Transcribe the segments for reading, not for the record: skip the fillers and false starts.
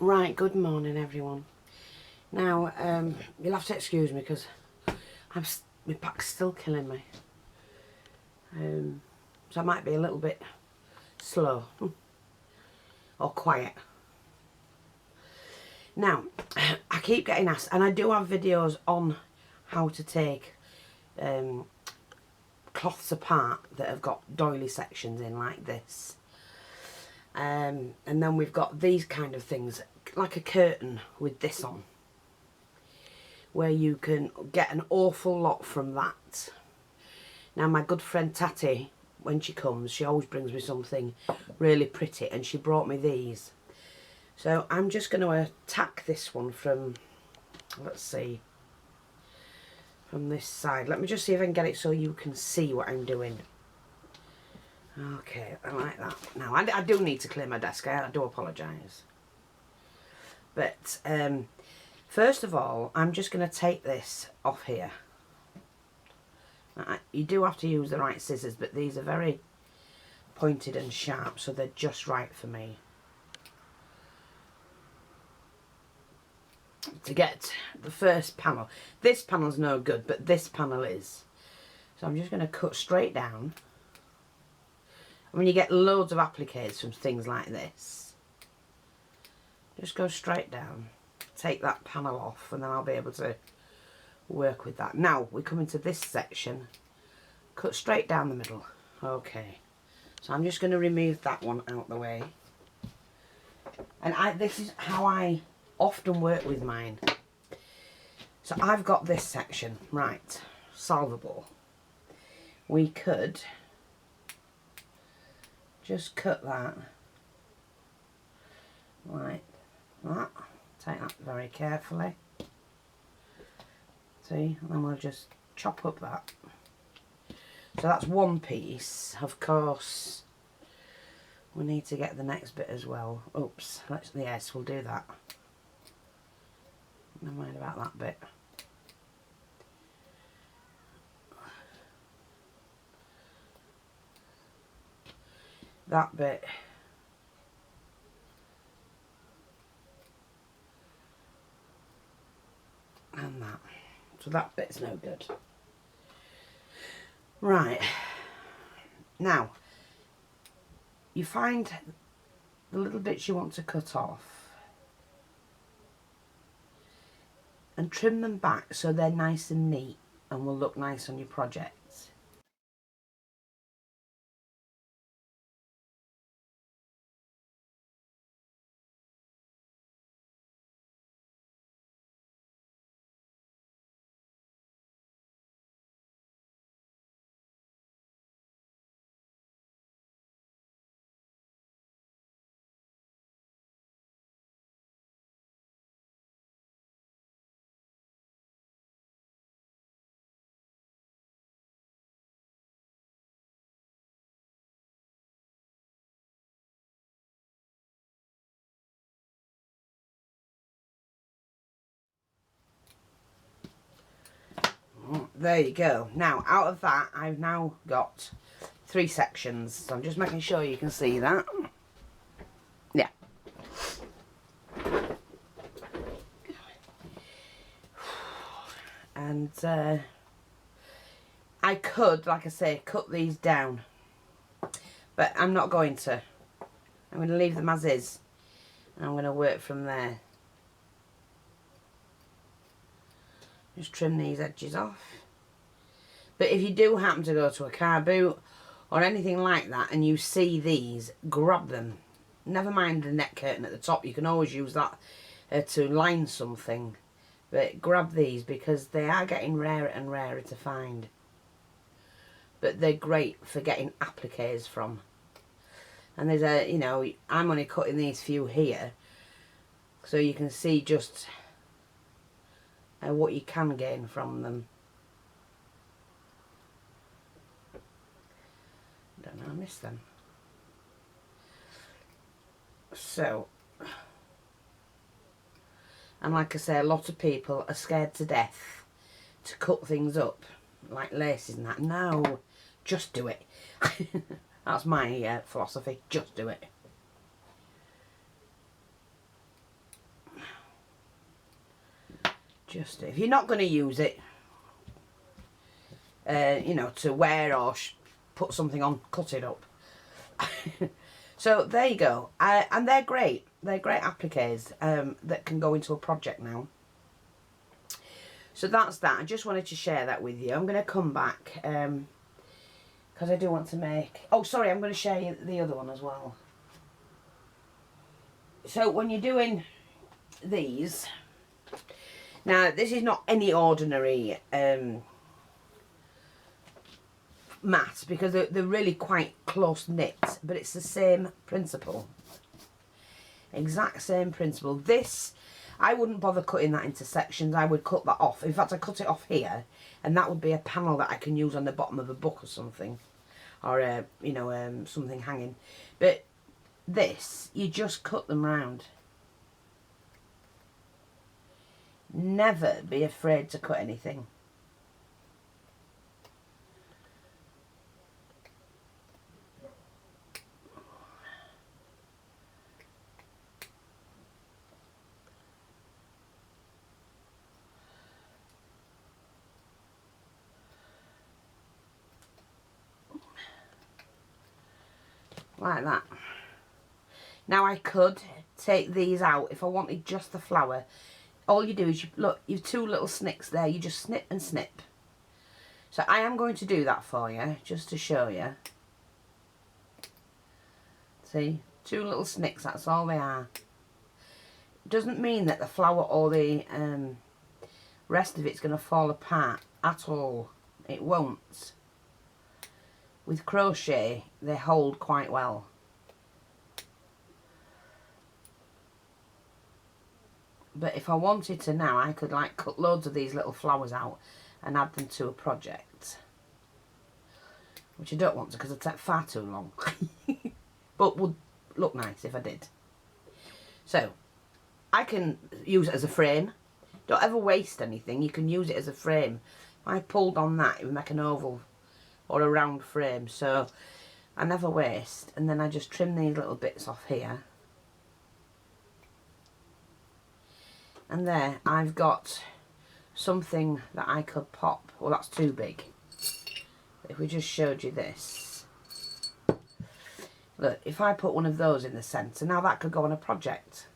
Right, good morning everyone. Now, you'll have to excuse me because my back's still killing me. So I might be a little bit slow or quiet. Now, I keep getting asked, and I do have videos on how to take cloths apart that have got doily sections in like this. And then we've got these kind of things, like a curtain with this on, where you can get an awful lot from that. Now my good friend Tati, when she comes, she always brings me something really pretty, and she brought me these. So I'm just going to attack this one from, let's see, from this side. Let me just see if I can get it so you can see what I'm doing. Okay, I like that. Now, I do need to clear my desk. I do apologise. But, first of all, I'm just going to take this off here. You do have to use the right scissors, but these are very pointed and sharp, so they're just right for me. To get the first panel. This panel's no good, but this panel is. So I'm just going to cut straight down. And when you get loads of appliques from things like this, just go straight down, take that panel off, and then I'll be able to work with that. Now we come into this section, cut straight down the middle. Okay, so I'm just going to remove that one out the way. And this is how I often work with mine. So I've got this section, right, solvable. We could just cut that like that. Take that very carefully. See, and then we'll just chop up that. So that's one piece. Of course, we need to get the next bit as well. Oops, yes, we'll do that. Never mind about that bit. That bit. And that. So that bit's no good. Right. Now, you find the little bits you want to cut off and trim them back so they're nice and neat and will look nice on your project. There you go. Now, out of that, I've now got 3 sections. So I'm just making sure you can see that. Yeah. And I could, like I say, cut these down. But I'm not going to. I'm going to leave them as is. And I'm going to work from there. Just trim these edges off. But if you do happen to go to a car boot or anything like that and you see these, grab them. Never mind the neck curtain at the top, you can always use that to line something. But grab these because they are getting rarer and rarer to find. But they're great for getting appliques from. And there's a, you know, I'm only cutting these few here, so you can see just what you can gain from them. I don't know, I missed them. So, and like I say, a lot of people are scared to death to cut things up, like laces and that. No, just do it. That's my philosophy, just do it. Just, if you're not going to use it, you know, to wear or put something on, cut it up. So there you go. And they're great. They're great appliques that can go into a project now. So that's that. I just wanted to share that with you. I'm going to come back because I do want to make... Oh, sorry, I'm going to share you the other one as well. So when you're doing these... Now, this is not any ordinary mat because they're really quite close knit, but it's the same principle. Exact same principle. This, I wouldn't bother cutting that into sections. I would cut that off. In fact, I cut it off here, and that would be a panel that I can use on the bottom of a book or something, or you know, something hanging. But this, you just cut them round. Never be afraid to cut anything. Like that. Now I could take these out if I wanted just the flower. All you do is, look, you've two little snicks there. You just snip and snip. So I am going to do that for you, just to show you. See, two little snicks, that's all they are. It doesn't mean that the flower or the rest of it's going to fall apart at all. It won't. With crochet, they hold quite well. But if I wanted to now, I could like cut loads of these little flowers out and add them to a project. Which I don't want to because it'd take far too long. But would look nice if I did. So, I can use it as a frame. Don't ever waste anything. You can use it as a frame. If I pulled on that, it would make an oval or a round frame. So, I never waste. And then I just trim these little bits off here. And there, I've got something that I could pop. Well, that's too big. If we just showed you this. Look, if I put one of those in the centre, now that could go on a project.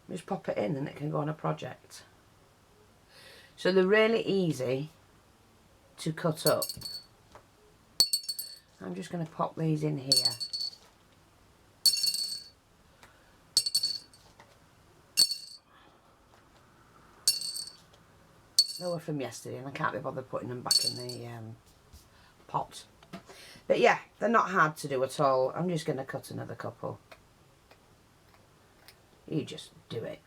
Just pop it in and it can go on a project. So they're really easy to cut up. I'm just going to pop these in here. They were from yesterday and I can't be bothered putting them back in the pot. But yeah, they're not hard to do at all. I'm just going to cut another couple. You just do it.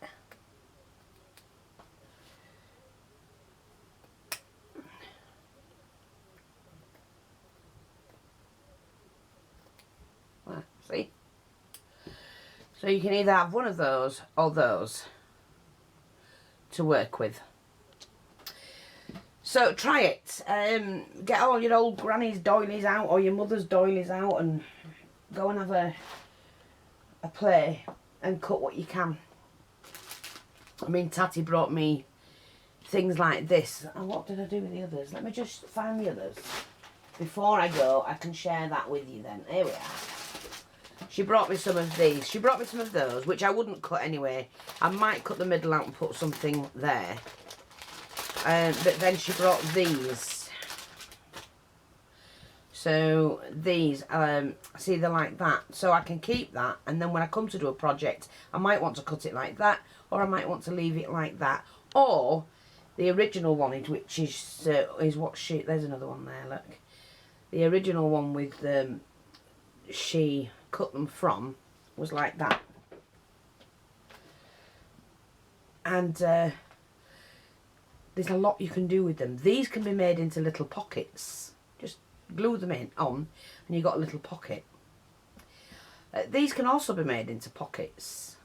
Well, see? So you can either have one of those or those to work with. So try it. Get all your old granny's doilies out or your mother's doilies out and go and have a play and cut what you can. I mean, Tatty brought me things like this. And what did I do with the others? Let me just find the others. Before I go, I can share that with you then. Here we are. She brought me some of these. She brought me some of those, which I wouldn't cut anyway. I might cut the middle out and put something there. But then she brought these. So these, see, they're like that. So I can keep that, and then when I come to do a project, I might want to cut it like that, or I might want to leave it like that. Or the original one, which is what she, there's another one there, look. The original one with she cut them from was like that. And there's a lot you can do with them. These can be made into little pockets. Just glue them on and you've got a little pocket. These can also be made into pockets.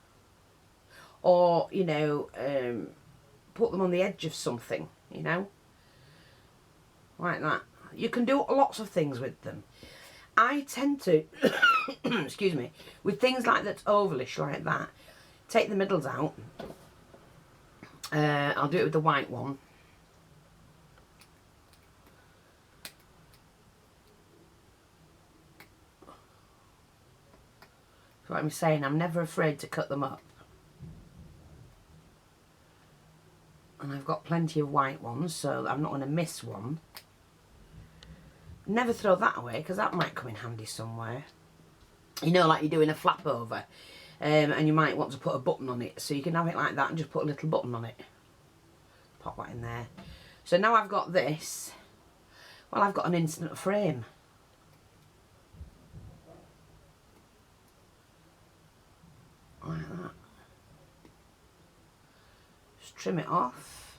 Or, you know, put them on the edge of something, you know. Like that. You can do lots of things with them. I tend to, excuse me, with things like that ovalish like that, take the middles out. I'll do it with the white one. So like I'm saying, I'm never afraid to cut them up. And I've got plenty of white ones, so I'm not going to miss one. Never throw that away, because that might come in handy somewhere. You know, like you're doing a flap over, and you might want to put a button on it, so you can have it like that and just put a little button on it. Pop that in there. So now I've got this, well, I've got an instant frame. Like that. Just trim it off.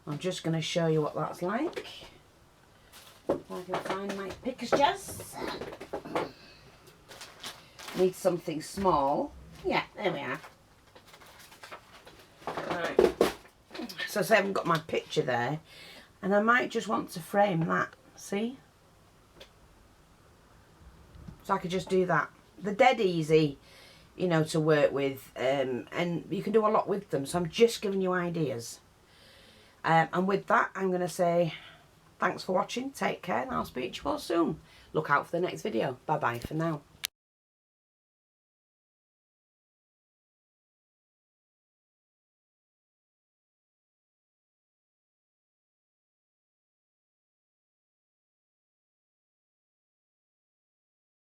I'm just going to show you what that's like. If I can find my pictures. Need something small. Yeah, there we are. Right. So I haven't got my picture there, and I might just want to frame that. See? So I could just do that. They're dead easy, you know, to work with, and you can do a lot with them. So I'm just giving you ideas. And with that, I'm going to say thanks for watching. Take care, and I'll speak to you all soon. Look out for the next video. Bye bye for now.